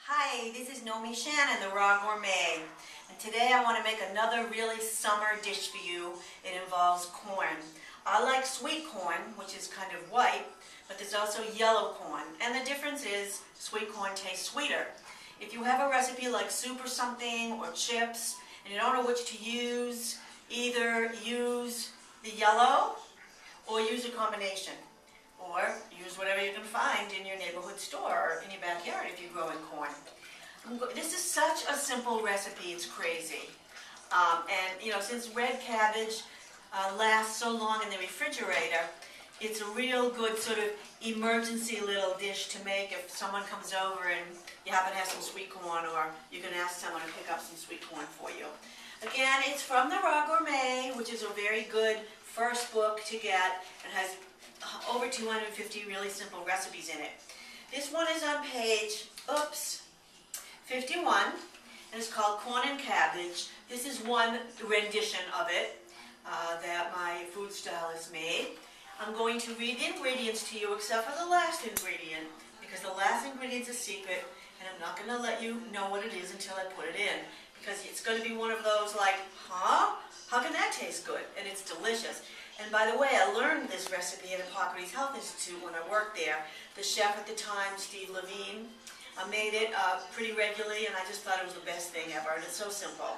Hi, this is Nomi Shannon, the Raw Gourmet, and today I want to make another really summer dish for you. It involves corn. I like sweet corn, which is kind of white, but there's also yellow corn, and the difference is sweet corn tastes sweeter. If you have a recipe like soup or something, or chips, and you don't know which to use, either use the yellow or use a combination. Or use whatever you can find in your neighborhood store or in your backyard if you're growing corn. This is such a simple recipe, it's crazy. Since red cabbage lasts so long in the refrigerator, it's a real good sort of emergency little dish to make if someone comes over and you happen to have some sweet corn, or you can ask someone to pick up some sweet corn for you. Again, it's from the Raw Gourmet, which is a very good first book to get and has over 250 really simple recipes in it. This one is on page 51, and it's called Corn and Cabbage. This is one rendition of it that my food stylist made. I'm going to read the ingredients to you except for the last ingredient, because the last ingredient's a secret, and I'm not going to let you know what it is until I put it in, because it's going to be one of those like, huh? How can that taste good? And it's delicious. And by the way, I learned this recipe at Hippocrates Health Institute when I worked there. The chef at the time, Steve Levine, made it pretty regularly, and I just thought it was the best thing ever, and it's so simple.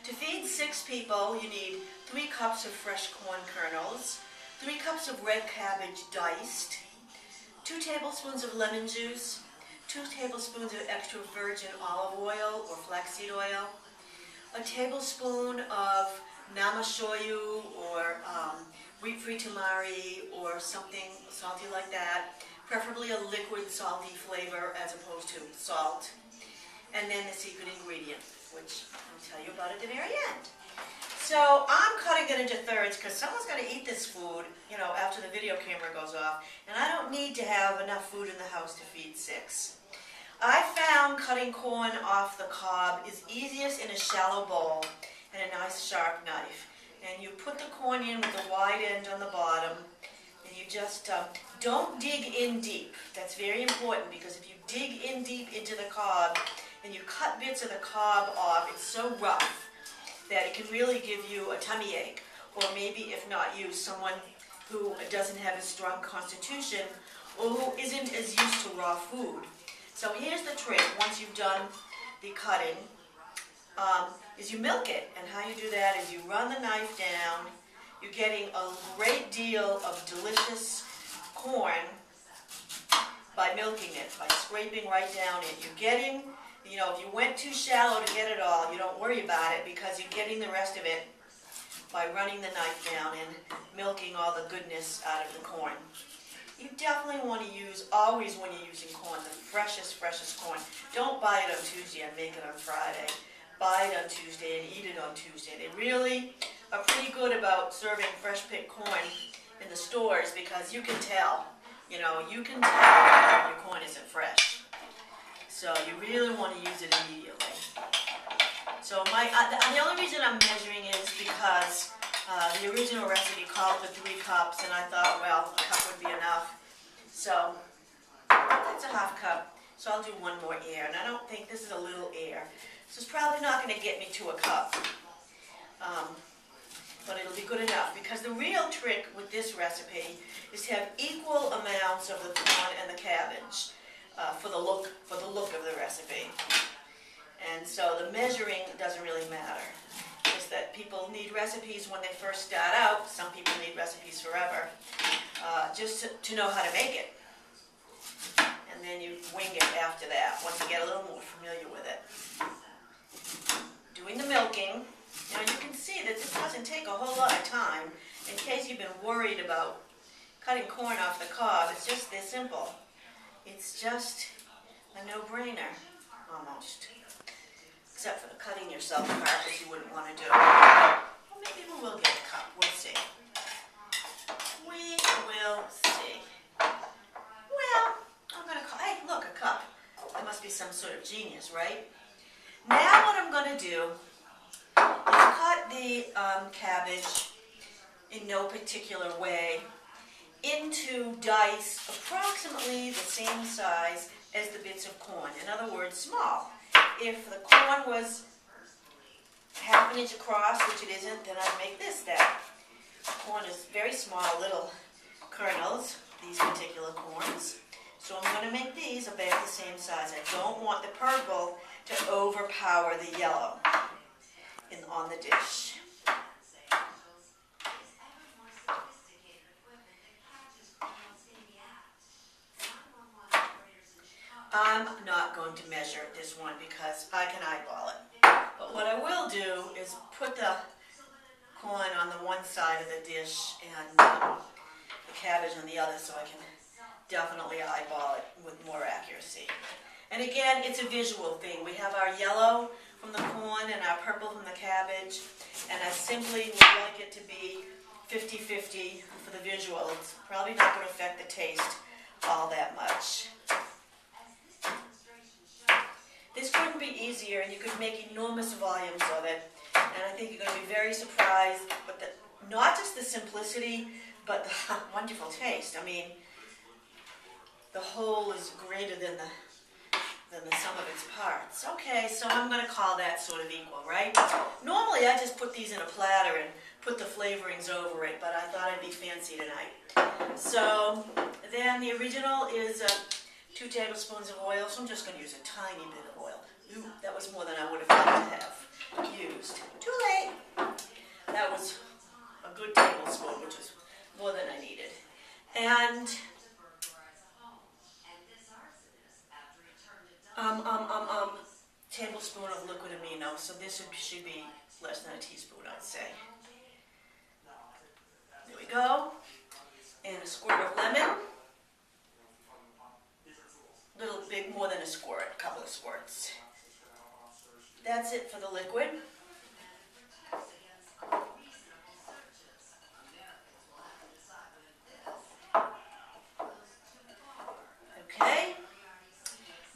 To feed 6 people, you need 3 cups of fresh corn kernels, 3 cups of red cabbage diced, 2 tablespoons of lemon juice, 2 tablespoons of extra virgin olive oil or flaxseed oil, a tablespoon of namashoyu or wheat-free tamari or something salty like that, preferably a liquid salty flavor as opposed to salt. And then the secret ingredient, which I'll tell you about at the very end. So I'm cutting it into thirds because someone's going to eat this food, after the video camera goes off, and I don't need to have enough food in the house to feed 6. I found cutting corn off the cob is easiest in a shallow bowl and a nice sharp knife. And you put the corn in with the wide end on the bottom, and you just don't dig in deep. That's very important, because if you dig in deep into the cob and you cut bits of the cob off, it's so rough that it can really give you a tummy ache, or maybe if not you, someone who doesn't have a strong constitution or who isn't as used to raw food. So here's the trick. Once you've done the cutting, is you milk it. And how you do that is you run the knife down. You're getting a great deal of delicious corn by milking it, by scraping right down it. You're getting, if you went too shallow to get it all, you don't worry about it, because you're getting the rest of it by running the knife down and milking all the goodness out of the corn. You definitely want to use, always when you're using corn, the freshest corn. Don't buy it on Tuesday and make it on Friday. Buy it on Tuesday and eat it on Tuesday. They really are pretty good about serving fresh picked corn in the stores, because you can tell. You can tell when your corn isn't fresh. So you really want to use it immediately. So the only reason I'm measuring is because the original recipe called for 3 cups, and I thought, well, a cup would be enough. So that's a half cup. So I'll do 1 more air, and I don't think this is a little air. So it's probably not going to get me to a cup, but it'll be good enough, because the real trick with this recipe is to have equal amounts of the corn and the cabbage for the look of the recipe. And so the measuring doesn't really matter. It's that people need recipes when they first start out. Some people need recipes forever, just to know how to make it. And then you wing it after that, once you get a little more familiar with it. Doing the milking. Now you can see that this doesn't take a whole lot of time. In case you've been worried about cutting corn off the cob, it's just this simple. It's just a no-brainer, almost. Except for the cutting yourself part, which you wouldn't want to do. Well, maybe we will get a cup. We'll see. We will see. Well, I'm going to call, hey, look, a cup. That must be some sort of genius, right? Now what I'm going to do is cut the cabbage in no particular way, into dice approximately the same size as the bits of corn. In other words, small. If the corn was half an inch across, which it isn't, then I'd make this that. Corn is very small, little kernels, these particular corns. So I'm going to make these about the same size. I don't want the purple to overpower the yellow on the dish. I'm not going to measure this one because I can eyeball it. But what I will do is put the corn on the one side of the dish and the cabbage on the other, so I can definitely eyeball it with more accuracy. And again, it's a visual thing. We have our yellow from the corn and our purple from the cabbage, and I simply would like it to be 50-50 for the visual. It's probably not going to affect the taste all that much. This couldn't be easier, and you could make enormous volumes of it, and I think you're going to be very surprised with not just the simplicity, but the wonderful taste. I mean, the whole is greater than the sum of its parts. Okay, so I'm going to call that sort of equal, right? Normally I just put these in a platter and put the flavorings over it, but I thought I'd be fancy tonight. So then the original is 2 tablespoons of oil, so I'm just going to use a tiny bit of oil. Ooh, that was more than I would have liked to have used. Too late. That was a good tablespoon, which is more than I needed. And tablespoon of liquid amino, so this should be less than a teaspoon, I'd say. There we go. And a squirt of lemon. A little bit more than a squirt, a couple of squirts. That's it for the liquid. Okay.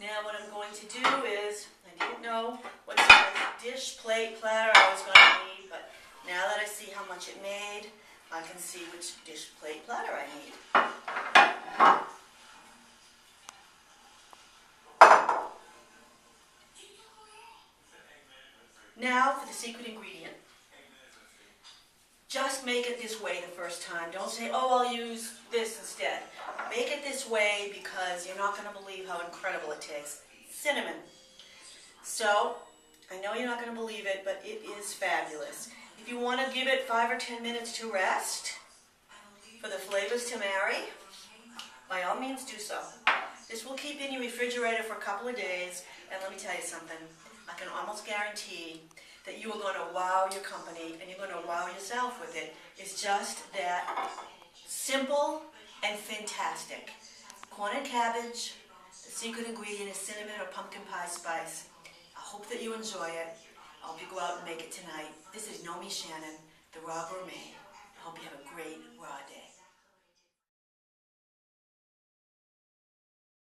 Now what I'm going to do is, I didn't know what size dish, plate, platter I was going to need, but now that I see how much it made, I can see which dish, plate, platter I need. Now for the secret ingredient. Just make it this way the first time. Don't say, oh, I'll use this instead. Make it this way because you're not going to believe how incredible it tastes. Cinnamon. So, I know you're not going to believe it, but it is fabulous. If you want to give it 5 or 10 minutes to rest for the flavors to marry, by all means do so. This will keep in your refrigerator for a couple of days, and let me tell you something. I can almost guarantee that you are going to wow your company and you're going to wow yourself with it. It's just that simple and fantastic. Corn and cabbage, the secret ingredient is cinnamon or pumpkin pie spice. I hope that you enjoy it. I hope you go out and make it tonight. This is Nomi Shannon, the Raw Gourmet. I hope you have a great raw day.